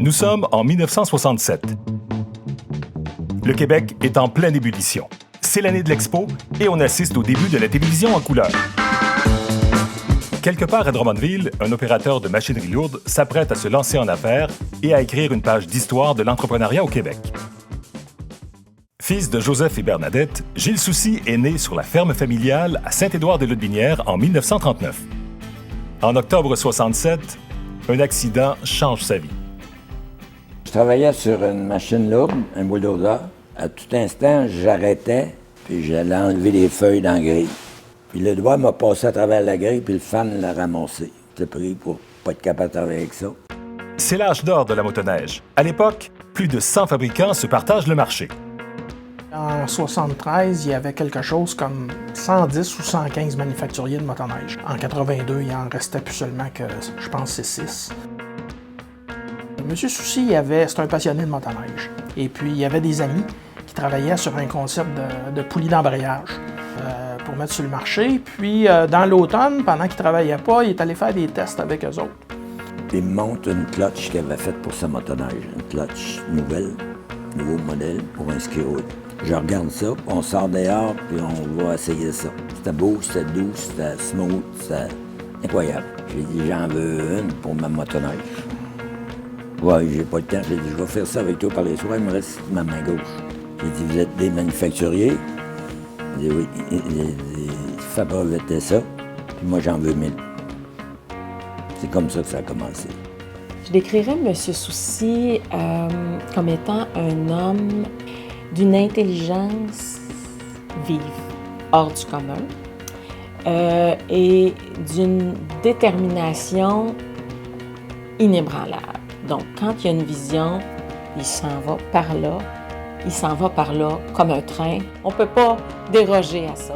Nous sommes en 1967. Le Québec est en pleine ébullition. C'est l'année de l'Expo et on assiste au début de la télévision en couleur. Quelque part à Drummondville, un opérateur de machinerie lourde s'apprête à se lancer en affaires et à écrire une page d'histoire de l'entrepreneuriat au Québec. Fils de Joseph et Bernadette, Gilles Soucy est né sur la ferme familiale à Saint-Édouard-des-Lotbinières en 1939. En octobre 1967, un accident change sa vie. Je travaillais sur une machine lourde, un bulldozer. À tout instant, j'arrêtais, puis j'allais enlever les feuilles dans la grille. Puis le doigt m'a passé à travers la grille, puis le fan l'a ramassé. J'étais pris pour pas être capable de travailler avec ça. C'est l'âge d'or de la motoneige. À l'époque, plus de 100 fabricants se partagent le marché. En 1973, il y avait quelque chose comme 110 ou 115 manufacturiers de motoneige. En 82, il en restait plus seulement que, je pense, c'est 6. Monsieur Soucy, c'est un passionné de motoneige. Et puis, il y avait des amis qui travaillaient sur un concept de poulie d'embrayage pour mettre sur le marché. Puis, dans l'automne, pendant qu'il ne travaillait pas, il est allé faire des tests avec eux autres. Il me montre une clutch qu'il avait faite pour sa motoneige. Une clutch nouvelle, nouveau modèle pour un ski road. Je regarde ça, on sort dehors, puis on va essayer ça. C'était beau, c'était doux, c'était smooth, c'était incroyable. J'ai dit, j'en veux une pour ma motoneige. Ouais, j'ai pas le temps. J'ai dit, je vais faire ça avec toi par les soirs, il me reste ma main gauche. J'ai dit, vous êtes des manufacturiers? Il dit, oui. Il fabriquait ça, puis moi, j'en veux 1000. C'est comme ça que ça a commencé. Je décrirais M. Soucy comme étant un homme d'une intelligence vive, hors du commun, et d'une détermination inébranlable. Donc, quand il y a une vision, il s'en va par là comme un train. On ne peut pas déroger à ça.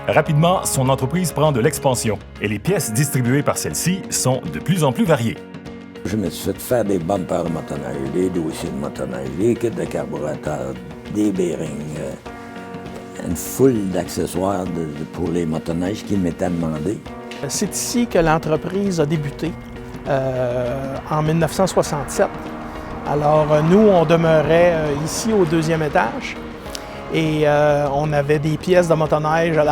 Rapidement, son entreprise prend de l'expansion et les pièces distribuées par celle-ci sont de plus en plus variées. Je me suis fait faire des bumpers de motoneige, des dossiers de motoneige, des kits de carburateur, des bearings, une foule d'accessoires pour les motoneiges qui m'étaient demandés. C'est ici que l'entreprise a débuté, en 1967. Alors, nous, on demeurait ici au 2e étage et on avait des pièces de motoneige à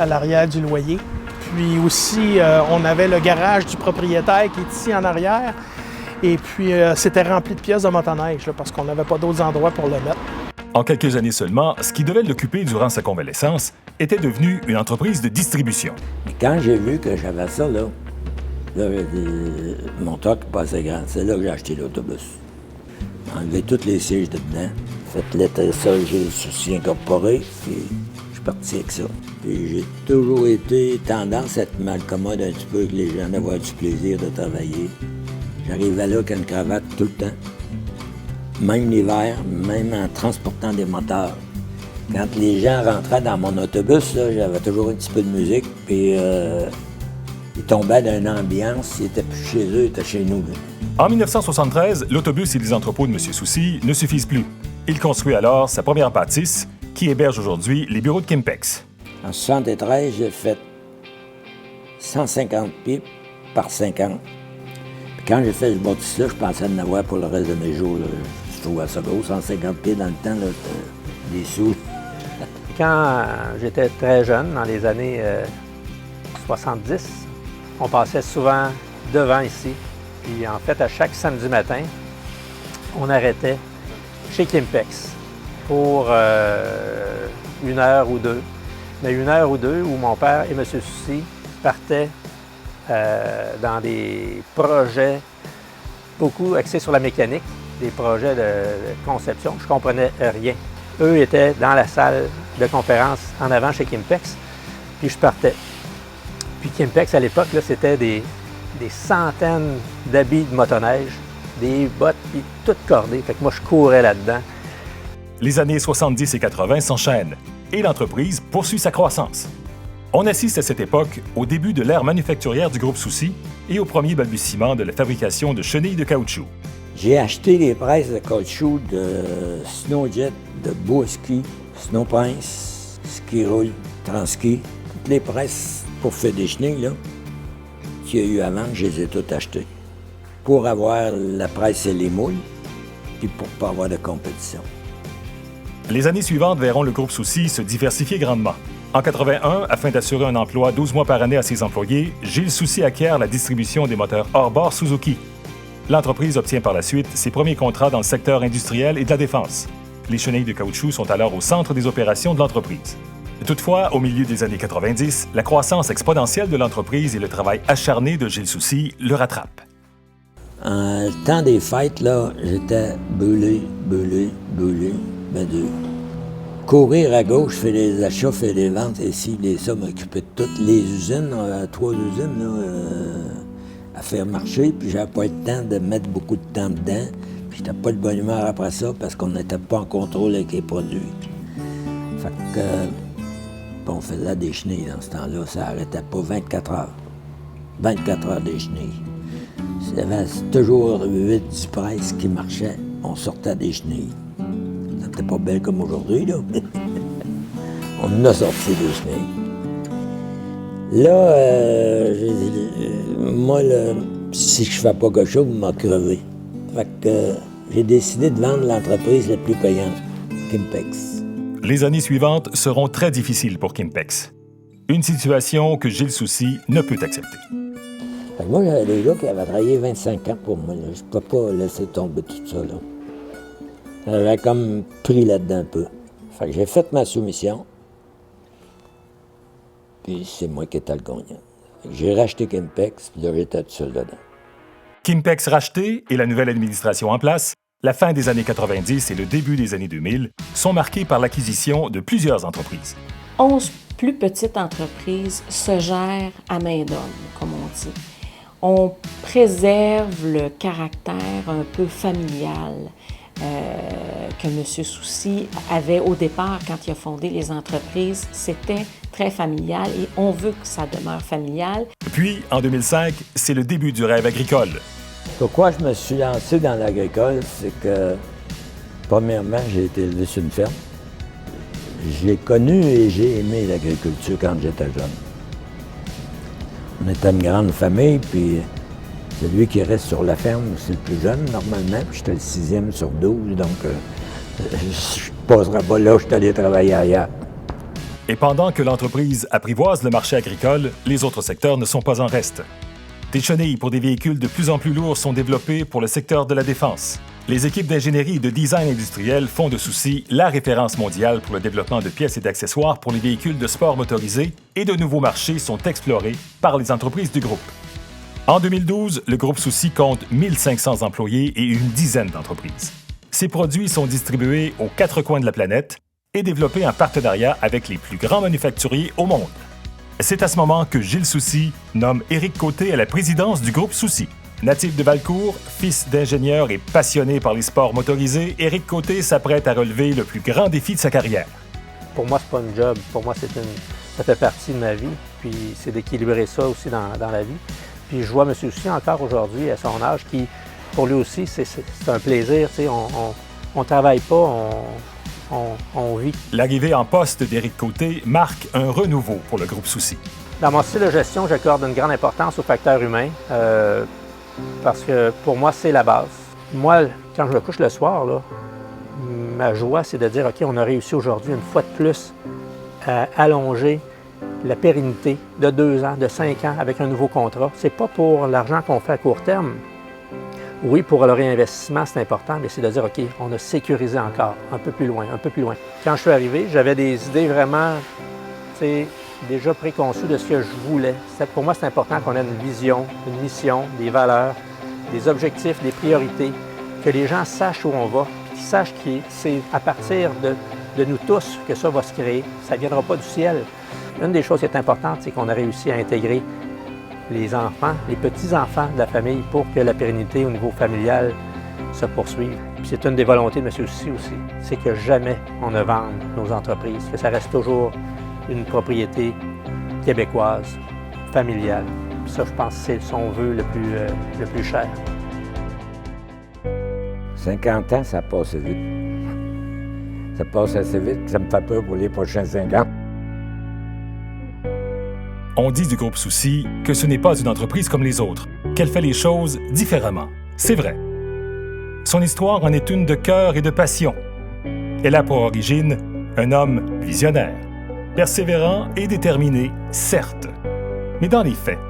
l'arrière du loyer. Puis aussi, on avait le garage du propriétaire qui est ici en arrière. Et puis, c'était rempli de pièces de motoneige là, parce qu'on n'avait pas d'autres endroits pour le mettre. En quelques années seulement, ce qui devait l'occuper durant sa convalescence était devenu une entreprise de distribution. Et quand j'ai vu que j'avais ça, là mon truck pas assez grand. C'est là que j'ai acheté l'autobus. Enlevé tous les sièges de dedans, fait l'étincelle, j'ai le Soucy incorporé, puis je suis parti avec ça. Puis j'ai toujours été tendance à être mal commode un petit peu avec les gens, d'avoir du plaisir de travailler. J'arrivais là avec une cravate tout le temps. Même l'hiver, même en transportant des moteurs. Quand les gens rentraient dans mon autobus, là, j'avais toujours un petit peu de musique, puis ils tombaient dans une ambiance, ils étaient plus chez eux, ils étaient chez nous. Là. En 1973, l'autobus et les entrepôts de M. Soucy ne suffisent plus. Il construit alors sa première bâtisse, qui héberge aujourd'hui les bureaux de Kimpex. En 1973, j'ai fait 150 pieds par 50. Puis quand j'ai fait ce bâtisse-là, je pensais en avoir pour le reste de mes jours. Là. Je trouvais ça gros, 150 pieds dans le temps, là, des sous. Quand j'étais très jeune, dans les années 70, on passait souvent devant ici. Puis en fait, à chaque samedi matin, on arrêtait chez Kimpex pour 1 heure ou 2. Mais 1 heure ou 2 où mon père et M. Soucy partaient dans des projets beaucoup axés sur la mécanique, des projets de conception. Je ne comprenais rien. Eux étaient dans la salle de conférence en avant chez Kimpex, puis je partais. Puis Kimpex, à l'époque, c'était des centaines d'habits de motoneige, des bottes, puis toutes cordées. Fait que moi, je courais là-dedans. Les années 70 et 80 s'enchaînent et l'entreprise poursuit sa croissance. On assiste à cette époque au début de l'ère manufacturière du groupe Soucy et au premier balbutiement de la fabrication de chenilles de caoutchouc. J'ai acheté les presses de caoutchouc de Snowjet, de Bois-Ski, Snow Prince, Ski Roll, Transski. Toutes les presses pour faire des chenilles, là, qu'il y a eu avant, je les ai toutes achetées. pour avoir la presse et les moules, puis pour ne pas avoir de compétition. Les années suivantes verront le groupe Soucy se diversifier grandement. En 81, afin d'assurer un emploi 12 mois par année à ses employés, Gilles Soucy acquiert la distribution des moteurs hors-bord Suzuki. L'entreprise obtient par la suite ses premiers contrats dans le secteur industriel et de la défense. Les chenilles de caoutchouc sont alors au centre des opérations de l'entreprise. Toutefois, au milieu des années 90, la croissance exponentielle de l'entreprise et le travail acharné de Gilles Soucy le rattrapent. En le temps des fêtes, là, j'étais brûlé, ben dur. Courir à gauche, faire les achats, faire les ventes, et ci, les ça, m'occuper de toutes les usines, 3 usines, là, à faire marcher, puis j'avais pas le temps de mettre beaucoup de temps dedans, puis j'étais pas de bonne humeur après ça, parce qu'on n'était pas en contrôle avec les produits. Fait que, on faisait des chenilles dans ce temps-là, ça arrêtait pas 24 heures. 24 heures des chenilles. Il y avait toujours 8-10 presses qui marchaient, on sortait des chenilles. C'était pas belle comme aujourd'hui, là. On a sorti des chenilles. Là, moi, là, si je fais pas quelque chose, je m'en crever. Fait que j'ai décidé de vendre l'entreprise la plus payante, Kimpex. Les années suivantes seront très difficiles pour Kimpex. Une situation que Gilles Soucy ne peut accepter. Fait que moi, j'avais des gars qui avaient travaillé 25 ans pour moi. Là. Je peux pas laisser tomber tout ça. Là. J'avais comme pris là-dedans un peu. Fait que j'ai fait ma soumission. Puis c'est moi qui étais le gagnant. J'ai racheté Kimpex, puis là, j'étais tout seul dedans. Kimpex racheté et la nouvelle administration en place, la fin des années 90 et le début des années 2000 sont marqués par l'acquisition de plusieurs entreprises. 11 plus petites entreprises se gèrent à main d'homme, comme on dit. On préserve le caractère un peu familial que M. Soucy avait au départ quand il a fondé les entreprises. C'était très familial et on veut que ça demeure familial. Puis, en 2005, c'est le début du rêve agricole. Pourquoi je me suis lancé dans l'agricole, c'est que, premièrement, j'ai été élevé sur une ferme. J'ai connu et j'ai aimé l'agriculture quand j'étais jeune. On était une grande famille, puis celui qui reste sur la ferme, c'est le plus jeune, normalement. Puis j'étais le 6e sur 12, donc je ne passerai pas là où je suis allé travailler ailleurs. Et pendant que l'entreprise apprivoise le marché agricole, les autres secteurs ne sont pas en reste. Des chenilles pour des véhicules de plus en plus lourds sont développées pour le secteur de la défense. Les équipes d'ingénierie et de design industriel font de Soucy la référence mondiale pour le développement de pièces et d'accessoires pour les véhicules de sport motorisés et de nouveaux marchés sont explorés par les entreprises du groupe. En 2012, le groupe Soucy compte 1500 employés et une dizaine d'entreprises. Ces produits sont distribués aux 4 coins de la planète et développés en partenariat avec les plus grands manufacturiers au monde. C'est à ce moment que Gilles Soucy nomme Éric Côté à la présidence du groupe Soucy. Natif de Valcourt, fils d'ingénieur et passionné par les sports motorisés, Éric Côté s'apprête à relever le plus grand défi de sa carrière. Pour moi, c'est pas une job. Pour moi, ça fait partie de ma vie. Puis c'est d'équilibrer ça aussi dans la vie. Puis je vois M. Soucy encore aujourd'hui, à son âge, qui, pour lui aussi, c'est un plaisir. On travaille pas, on vit. L'arrivée en poste d'Éric Côté marque un renouveau pour le groupe Soucy. Dans mon style de gestion, j'accorde une grande importance au facteur humain parce que pour moi, c'est la base. Moi, quand je me couche le soir, là, ma joie, c'est de dire, OK, on a réussi aujourd'hui une fois de plus à allonger la pérennité de 2 ans, de 5 ans avec un nouveau contrat. C'est pas pour l'argent qu'on fait à court terme. Oui, pour le réinvestissement, c'est important, mais c'est de dire, OK, on a sécurisé encore, un peu plus loin, un peu plus loin. Quand je suis arrivé, j'avais des idées vraiment, déjà préconçues de ce que je voulais. Pour moi, c'est important qu'on ait une vision, une mission, des valeurs, des objectifs, des priorités, que les gens sachent où on va, qu'ils sachent que c'est à partir de nous tous que ça va se créer. Ça ne viendra pas du ciel. Une des choses qui est importante, c'est qu'on a réussi à intégrer les enfants, les petits-enfants de la famille pour que la pérennité au niveau familial se poursuive. Puis c'est une des volontés de M. Soucy aussi, c'est que jamais on ne vende nos entreprises, que ça reste toujours une propriété québécoise, familiale. Puis ça, je pense que c'est son vœu le plus cher. 50 ans, ça passe vite. Ça passe assez vite, ça me fait peur pour les prochains 5 ans. On dit du groupe Souci que ce n'est pas une entreprise comme les autres, qu'elle fait les choses différemment. C'est vrai. Son histoire en est une de cœur et de passion. Elle a pour origine un homme visionnaire, persévérant et déterminé, certes. Mais dans les faits,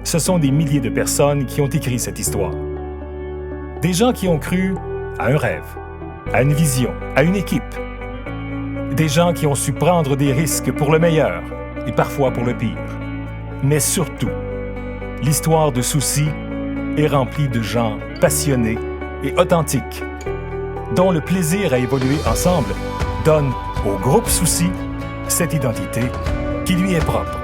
ce sont des milliers de personnes qui ont écrit cette histoire. Des gens qui ont cru à un rêve, à une vision, à une équipe. Des gens qui ont su prendre des risques pour le meilleur et parfois pour le pire. Mais surtout, l'histoire de Souci est remplie de gens passionnés et authentiques, dont le plaisir à évoluer ensemble donne au groupe Souci cette identité qui lui est propre.